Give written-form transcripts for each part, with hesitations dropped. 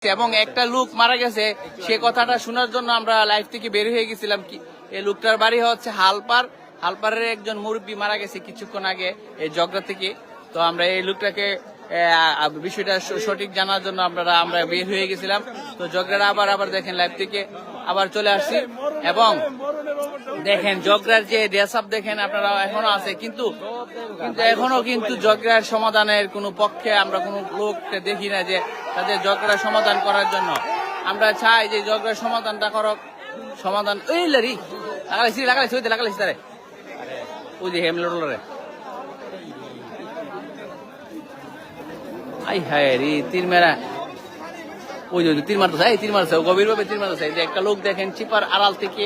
এবং একটা লোক মারা গেছে, সে কথাটা শোনার জন্য আমরা লাইভ থেকে বের হয়ে গেছিলাম। কি এই লোকটার বাড়ি হচ্ছে হালপারের একজন মুরব্বী মারা গেছে কিছুক্ষণ আগে এই জগড়া থেকে। তো আমরা এই লোকটাকে বিষয়টা সঠিক জানার জন্য আমরা বের হয়ে গেছিলাম। তো জগড়াটা আবার দেখেন লাইভ থেকে আবার চলে আসছি এবং দেখেন জগড়ার যে ড্রেস আপ দেখেন আপনারা এখনো আছে, কিন্তু এখনো কিন্তু জগড়ার সমাধানের কোনো পক্ষে আমরা কোনো লোককে দেখি না যে তাদের ঝগড়ার সমাধান করার জন্য। আমরা চাই যে ঝগড়ার সমাধানটা করক, সমাধান ওই লারি লাগাইছি তারে ওই যে হেমলোরে আই হায় রে তীর মেরা ওই যে তীর মারতেছে গভীর ভাবে তীর মারতেছে। এই যে একটা লোক দেখেন চিপার আড়াল থেকে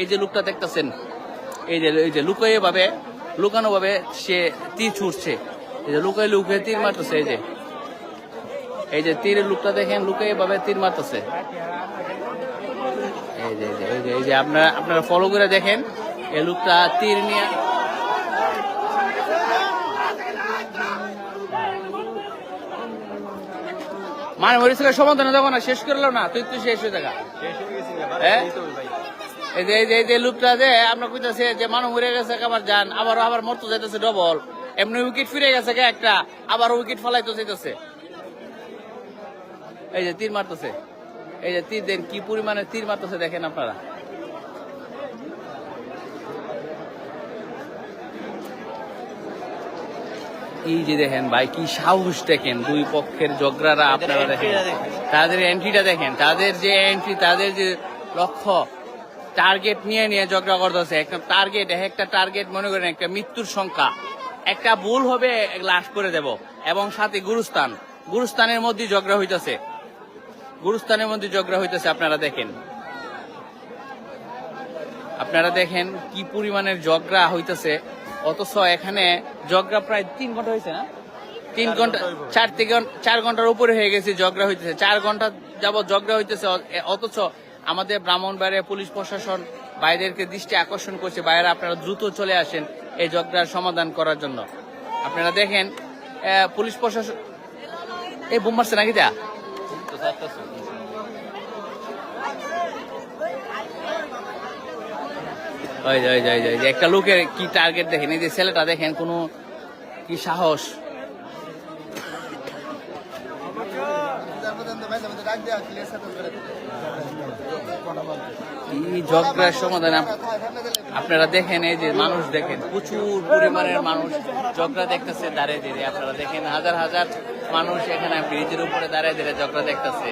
এই যে লোকটা দেখতেছেন, এই যে লুকানো ভাবে সে তীর ছুটছে, এই যে লুকিয়ে তীর মারতেছে। এই যে তীরের লোকটা দেখেন লুকিয়ে ভাবে তীর মারতেছে। এই যে আপনারা ফলো করে দেখেন এই লোকটা তীর নিয়ে মানে মরিছিল সমাধানে যাবো না, শেষ করলো না তুই শেষ হয়ে থাকা। এই যে লোকটা যে আমরা কইতাছে যে মানুষ মরে গেছে আবার যান আবার মরতে যাইতেছে ডবল, এমনি উইকেট ফিরে গেছে একটা আবার উইকেট ফলাইতে যাইতেছে। এই যে তীর মারতেছে, এই যে তীর দেন কি পরিমাণে তীর মারতেছে দেখেন আপনারা। এই যে দেখেন ভাই কি সাহস দেখেন দুই পক্ষের ঝগড়ারা, আপনারা দেখেন তাদের এন্ট্রিটা দেখেন, তাদের যে এন্ট্রি, তাদের যে লক্ষ্য টার্গেট নিয়ে ঝগড়া করতেছে। একটা টার্গেট মনে করেন একটা মৃত্যুর সংখ্যা, একটা ভুল হবে লাশ করে দেব এবং সাথে গুরুস্থানের মধ্যে ঝগড়া হইতেছে, আপনারা দেখেন কি পরিমাণের ঝগড়া হইতেছে। অথচ এখানে ঝগড়া প্রায় 3 ঘন্টা হয়েছে না, 3 ঘন্টা 4 ঘন্টার উপরে হয়ে গেছে ঝগড়া হইতেছে, 4 ঘন্টা যাবৎ ঝগড়া হইতেছে। অথচ আমাদের ব্রাহ্মণবাড়িয়া পুলিশ প্রশাসন ভাইদেরকে দৃষ্টি আকর্ষণ করছে, ভাইয়েরা আপনারা দ্রুত চলে আসেন এই ঝগড়ার সমাধান করার জন্য। আপনারা দেখেন পুলিশ প্রশাসন এই বোম মারছে নাকি তা একটা লোকের কি টার্গেট দেখেন, এই যে ছেলেটা দেখেন কোন কি সাহস। এই ঝগড়ার সমাধান আপনারা দেখেন, এই যে মানুষ দেখেন প্রচুর পরিমাণের মানুষ ঝগড়া দেখতেছে দাঁড়িয়ে দাঁড়িয়ে। আপনারা দেখেন হাজার হাজার মানুষ এখানে ব্রিজের উপরে দাঁড়িয়ে দাঁড়িয়ে ঝগড়া দেখতেছে।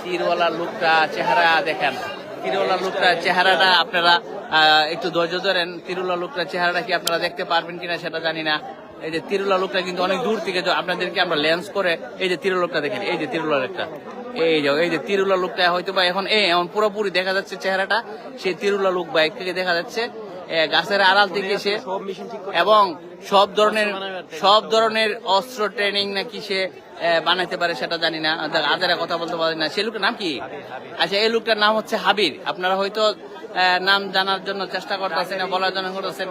তীরওয়ালা লোকটা চেহারা দেখেন, তীরওয়ালা লোকটা চেহারাটা আপনারা একটু ধৈর্য ধরেন। তীরওয়ালা লোকটার চেহারাটা কি আপনারা দেখতে পারবেন কিনা সেটা জানি না। এই যে তীরওয়ালা লোকটা কিন্তু অনেক দূর থেকে আপনাদেরকে আমরা লেন্স করে এই যে তীরওয়ালা লোকটা দেখেন, এই যে তীরওয়ালা লোকটা এই যে তীরওয়ালা লোকটা হয়তো বা এখন পুরোপুরি দেখা যাচ্ছে চেহারাটা, সেই তীরওয়ালা লোক বাইক থেকে দেখা যাচ্ছে গাছের আড়াল থেকে সে, এবং সব ধরনের অস্ত্র ট্রেনিং নাকি সে বানাইতে পারে সেটা জানি না, আজারা কথা বলতে পারি না। সেই লোকটার নাম কি? আচ্ছা এই লোকটার নাম হচ্ছে হাবির। আপনারা হয়তো নাম জানার জন্য চেষ্টা করতেছেন, বলার জন্য করতেছেন।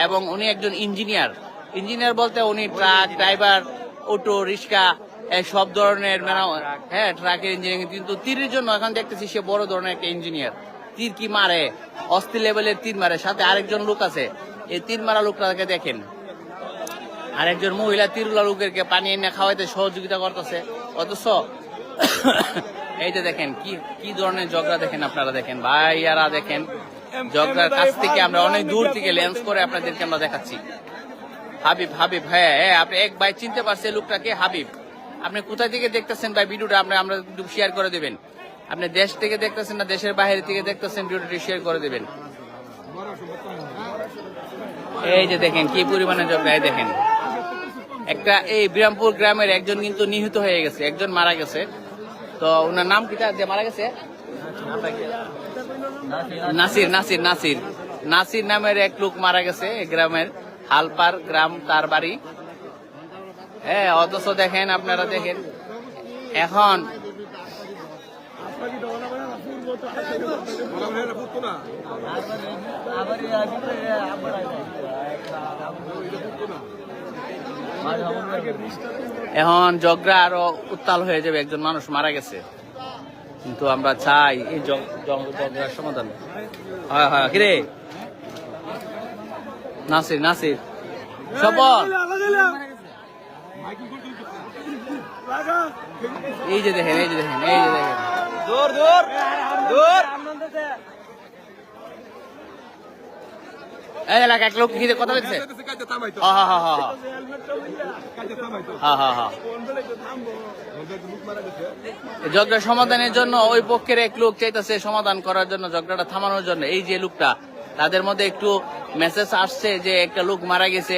এবং উনি একজন ইঞ্জিনিয়ার বলতে উনি ট্রাক ড্রাইভার, অটো রিক্সা সব ধরনের ট্রাকের ইঞ্জিনিয়ারিং। কিন্তু তীরের জন্য এখন দেখতেছি সে বড় ধরনের একটা ইঞ্জিনিয়ার। তীর কি মারে, অস্থির লেভেলের তীর মারে। সাথে আরেকজন লোক আছে, এই তীর মারা লোকটাকে দেখেন। আরেকজন মহিলা তীরওয়ালা লোকেরকে পানি এনে খাওয়াইতে সহযোগিতা করতেছে। অথচ এই যে দেখেন কি ধরনের ঝগড়া দেখেন, আপনারা দেখেন ভাইয়ারা দেখেন ঝগড়ার কাছ থেকে আমরা অনেক দূর থেকে লেন্স করে আপনাদেরকে আমরা দেখাচ্ছি। হাবিব হ্যাঁ আপনি এক ভাই চিনতে পারছেন লোকটাকে? হাবিব, আপনি কোথায় থেকে দেখতেছেন ভাই ভিডিওটা? আমরা একটু শেয়ার করে দেবেন। আপনি দেশ থেকে দেখতেছেন না দেশের বাইরে থেকে দেখতেছেন, ভিডিওটি শেয়ার করে দেবেন। এই যে দেখেন কি পরিমাণে ঝগড়া। দেখেন একটা এই বিরামপুর গ্রামের একজন কিন্তু নিহত হয়ে গেছে, একজন মারা গেছে। তো ওনার নাম কি যে মারা গেছে? নাসির নামের এক লোক মারা গেছে গ্রামের, হালপার গ্রাম তার বাড়ি। অথচ দেখেন আপনারা দেখেন এখন ঝগড়া আরো উত্তাল হয়ে যাবে। একজন মানুষ মারা গেছে। কিন্তু আমরা চাই এই ঝগড়ার সমাধান। হ্যাঁ হ্যাঁ, কিরে নাসির নাসির সবল, এই যে দেখেন, এই যে দেখেন, এই যে দেখেন, দূর দূর দূর এই এলাকা এক লোক কি কথা বলছে। হ্যাঁ হ্যাঁ হ্যাঁ হ্যাঁ হ্যাঁ হ্যাঁ, ঝগড়া সমাধানের জন্য ওই পক্ষের এক লোক চাইতেছে সমাধান করার জন্য, ঝগড়াটা থামানোর জন্য। এই যে লোকটা, তাদের মধ্যে একটু মেসেজ আসছে যে একটা লোক মারা গেছে,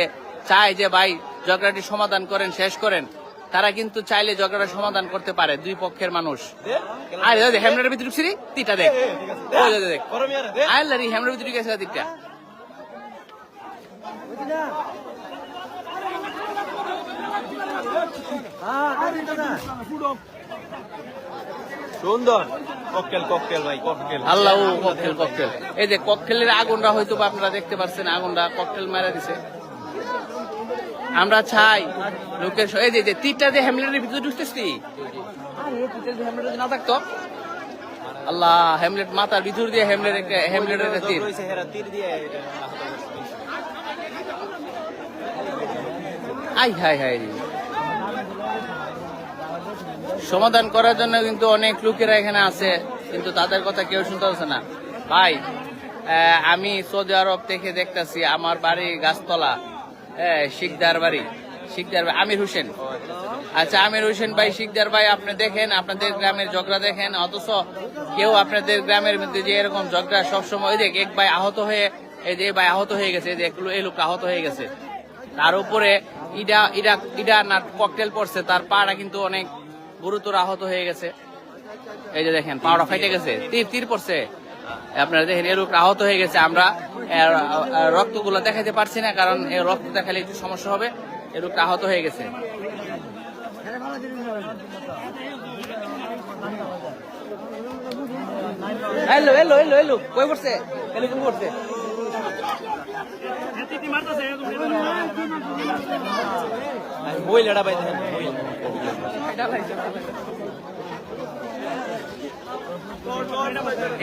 চায় যে ভাই ঝগড়াটি সমাধান করেন, শেষ করেন। তারা কিন্তু চাইলে ঝগড়াটা সমাধান করতে পারে, দুই পক্ষের মানুষ। আরে হেমলেটের ভিতরে ঢুকছি তিনটা দেখ, দেখ আল্লাহ হেমলের ভিতরে গেছে দিকটা। সুন্দর ককটেল ককটেল ভাই ককটেল, আল্লাহ ককটেল ককটেল। এই যে ককটেলের আগুনটা হয়তো আপনারা দেখতে পাচ্ছেন, আগুনটা ককটেল মারা দিছে। আমরা চাই লোকের এই যে তীরটা যে হ্যামলেটের ভিতরে ঢুকতেছি, হ্যামলেট না থাকতো আল্লাহ, হ্যামলেট মাথার ভিতর দিয়ে হ্যামলেটের তীর। আই হাই হাই, সমাধান করার জন্য কিন্তু অনেক লোকেরা এখানে আছে, কিন্তু তাদের কথা কেউ শুনতে পাচ্ছে না। ভাই আমি সৌদি আরব থেকে দেখতেছি, আমার বাড়ি গাছতলা, শিকদার বাড়ি, শিকদার আমির হোসেন। আচ্ছা আমির হোসেন ভাই, শিকদার ভাই, আপনি দেখেন আপনাদের গ্রামের ঝগড়া দেখেন, অথচ কেউ আপনাদের গ্রামের মধ্যে যে এরকম ঝগড়া সবসময় দেখ, এক ভাই আহত হয়ে, এই যে ভাই আহত হয়ে গেছে, এই লোক আহত হয়ে গেছে, তার উপরে ইডা না ককটেল পড়ছে, তার পাটা কিন্তু অনেক গুরুতর আহত হয়ে গেছে। এই যে দেখেন পাওড়া ফাইটে গেছে, তীর পড়ছে, আপনারা দেখেন এই লোক আহত হয়ে গেছে। আমরা রক্তগুলো দেখাতে পারছি না, কারণ এই রক্ত দেখালে একটু সমস্যা হবে। এই লোকটা আহত হয়ে গেছে। এলো এলো এলো এলো কই পড়ছে, এলো কই পড়ছে, বই লড়া ভাই দেখেন,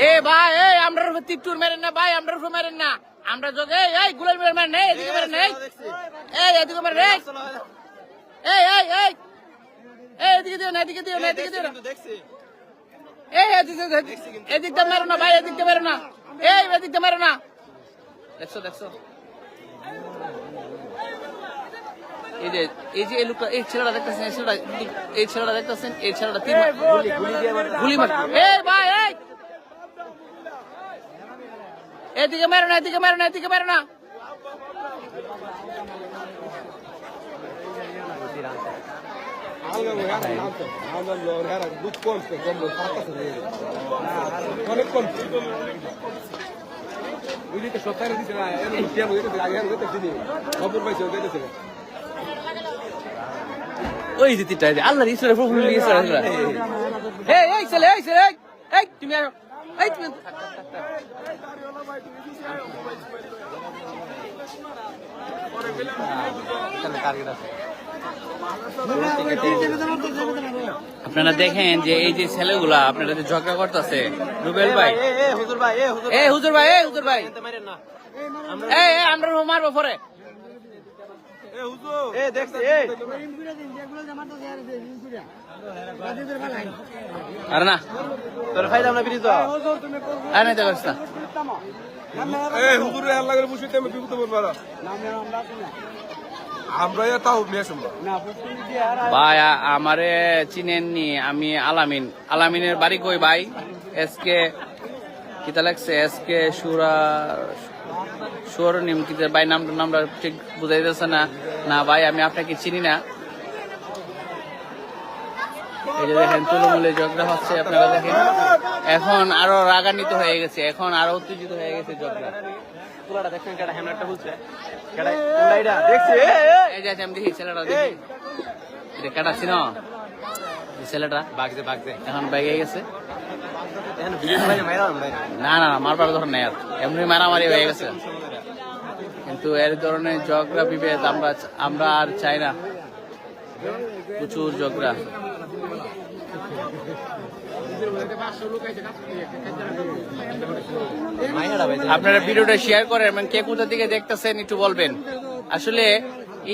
এ ভাই এই আমরা তীর মেরেন না ভাই, আমরা মেরেন না, আমরা যোগ এই গুলাল মেরেন না, এদিকে মেরেন না, এই এদিকে মেরেন, এই এই এই এই এদিকে দিও না, এদিকে দিও না, এদিকে দিও না, এই এদিকটা মেরো না ভাই, এদিকটা মেরো না, এই এদিকটা মেরো না। দেখছো দেখছো, এই যে এই লোকটা, এই ছেলেটা দেখতেছেন, এই ছেলেটা দেখতেছেন, এই ছেলেটা গুলি মার, এই ভাই এই এদিকে মেরো না, এদিকে মেরো না, এদিকে মেরো না। ওই যে তীরটা আল্লাহ ঈশ্বরের প্রভু এই ছেলে, এই ছেলে, এই তুমি এই তুমি আপনারা দেখেন যে এই যে ছেলেগুলা আপনারা যে ঝগড়া করতেছে, রুবেল ভাই, হুজুর ভাই, এই হুজুর ভাই, এই হুজুর ভাই, এই আমরা মারবো পরে, আরে না তোর ফাইদাম না বিরিজ, আরে না দেখছ না, এই হুজুরে আল্লাহ করে বসে আমি বিপদ বলবো না, আমরা তাও মেশম না ভাই। আমারে চিনেননি, আমি আলামিন, আলামিনের বাড়ি কই ভাই? এসকে কিতা লাগছে, এসকে সুর নিমকিতে ভাই, নামটা ঠিক বুঝাই যাচ্ছে না। না ভাই আমি আপনাকে চিনি না। এই যে দেখেন তৃণমূলে ঝগড়া হচ্ছে, আপনারা দেখেন এখন আরো রাগান্বিত হয়ে গেছে, এখন আরো উত্তেজিত হয়ে গেছে ঝগড়া। দেখছেন কেডা হেমলেটটা বলছে, এই যে আমি দেখি ছেলেটা, দেখি এটা কেটা ছিল ছেলেটা, বাগছে বাগছে এখন বাইকে গেছে। এখন বিরিজ ভাই মাইরা না না মারবার ধর নেই, আর এমনি মারামারি হয়ে গেছে। কিন্তু এর ধরনের ঝগড়া বিভেদ আমরা আর চাই না, প্রচুর ঝগড়া। মাইয়াটা ভাই আপনারা ভিডিওটা শেয়ার করেন এবং কে কোথা থেকে দেখতেছেন একটু বলবেন। আসলে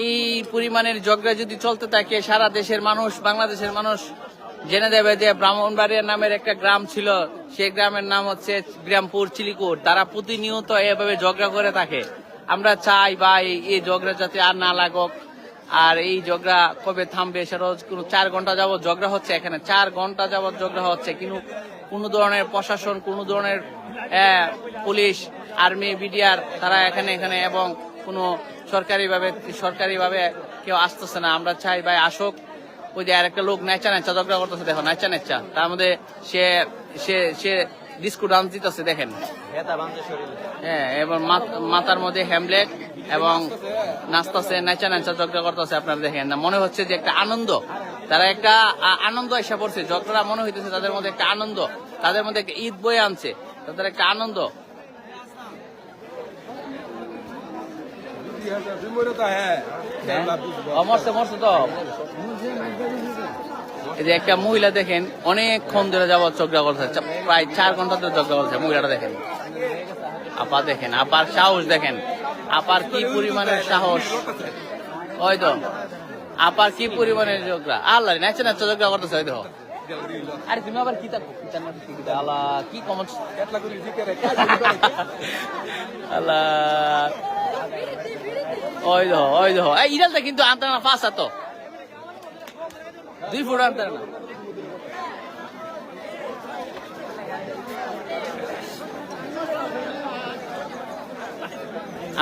এই পরিমাণের ঝগড়া যদি চলতে থাকে সারা দেশের মানুষ, বাংলাদেশের মানুষ জেনে যাবে যে ব্রাহ্মণবাড়িয়া নামের একটা গ্রাম ছিল, সেই গ্রামের নাম হচ্ছে গ্রামপুর চিলিকুর। তারা প্রতিনিয়ত এভাবে ঝগড়া করে থাকে। আমরা চাই বা এই ঝগড়া যাতে আর না লাগুক, আর এই ঝগড়া কবে থামবে সেটা কোনো 4 ঘন্টা যাবত ঝগড়া হচ্ছে এখানে, 4 ঘন্টা যাবত ঝগড়া হচ্ছে, কিন্তু কোনো ধরনের প্রশাসন, কোনো ধরনের পুলিশ, আর্মি, বিডিআর তারা এখানে এবং কোনো সরকারিভাবে কেউ আসতেছে না। আমরা চাই ভাই আসুক। ওই যে আরেকটা লোক নেচা ঝগড়া করতেছে, দেখো নেচা তার মধ্যে সে ডিস্কো ডান্স দিতেছে দেখেন। হেতা বান্ধে শরীরে হ্যাঁ, এবং মাথার মধ্যে হ্যামলেট এবং নাচতেছে, নেচা ঝগড়া করতেছে। আপনারা দেখেন না, মনে হচ্ছে যে একটা আনন্দ, তারা একটা আনন্দ এসে পড়ছে। ঝগড়া মনে হইতেছে তাদের মধ্যে একটা আনন্দ, তাদের মধ্যে একটা ঈদ বয়ে আনছে, তাদের একটা আনন্দ। মরছে তো। এই যে একটা মহিলা দেখেন অনেকক্ষণ ধরে যাবত ঝগড়া করছে, প্রায় 4 ঘন্টা ধরে ঝগড়া করছে। মহিলাটা দেখেন, আপা দেখেন, আপার সাহস দেখেন, আপার কি পরিমাণের সাহস। ওই তো আপার কি পরিমাণের ঝগড়া, আল্লাহ নাচে ঝগড়া করতেছে। ওই দেখো, আরে তুমি আবার কি থাকো আল্লাহ কি কমন আল্লাহ। ওই দেখো এই ইরালটা কিন্তু আনতে না, ফাঁসা তো 2 ফুট আনতে না।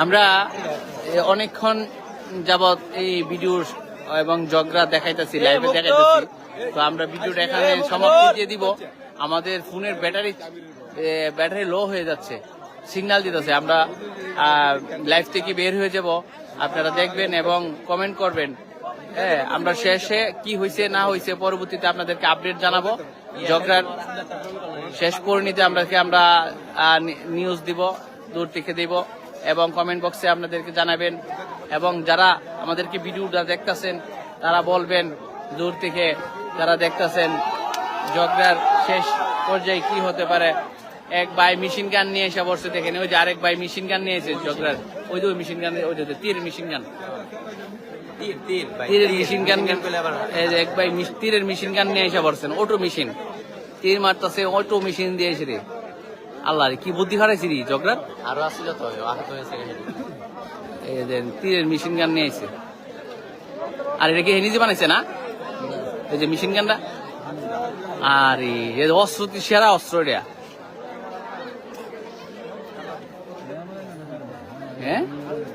আমরা অনেকক্ষণ যাবত এই ভিডিও এবং ঝগড়া দেখাইতেছি, লাইভে দেখাইতেছি। তো আমরা ভিডিওটা এখানে সমাপ্তি দিয়ে দিব। আমাদের ফোনের ব্যাটারি লো হয়ে যাচ্ছে, সিগন্যাল দিতেছে। আমরা লাইভ থেকে বের হয়ে যাব, আপনারা দেখবেন এবং কমেন্ট করবেন। হ্যাঁ, আমরা শেষে কি হয়েছে না হয়েছে পরবর্তীতে আপনাদেরকে আপডেট জানাবো। ঝগড়ার শেষ পরিণতিতে আমরা নিউজ দিব, দূর থেকে দিব এবং কমেন্ট বক্সে আপনাদেরকে জানাবেন। এবং যারা আমাদেরকে ভিডিওটা দেখতেছেন তারা বলবেন দূর থেকে যারা দেখতেছেন ঝগড়ার শেষ পর্যায়ে কি হতে পারে। এক ভাই মেশিন গান নিয়ে এসে বসে দেখেন, ওই যে আরেক ভাই মেশিন গান নিয়ে এসে ঝগড়ার, ওই যে মেশিন গান, ওই যে তীর মেশিন গান, তীরের মেশিন গান, এক ভাই তীরের মেশিন গান নিয়ে এসে বসছেন। অটো মেশিন তীর মারতেছে, অটো মেশিন দিয়ে এসে রে আল্লাহ কি বুদ্ধি হারাইছি রে ঝগড়ার। আরো আসছিল তো আহত হয়েছে। এই যে তীরের মেশিন গান নিয়ে এসে, আর এটা কি নিজে বানাইছে না এই যে মেশিন গানটা। আর এই অস্ত্র, সেরা অস্ত্র এটা। হ্যাঁ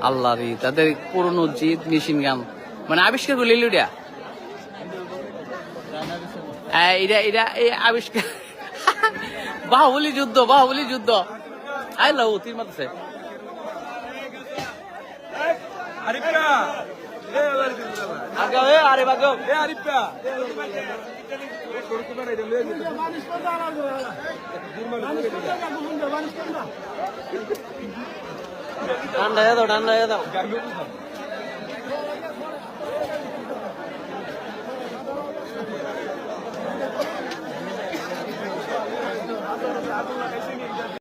আল্লাহ রে, তাদের পুরনো জিদ মেশিন গান মানে আবিষ্কার করলে এটা এই আবিষ্কার বাহুবলী যুদ্ধ আইলো তীর মারতেছে। আরে বাগো ঠান্ডা দাও Gracias.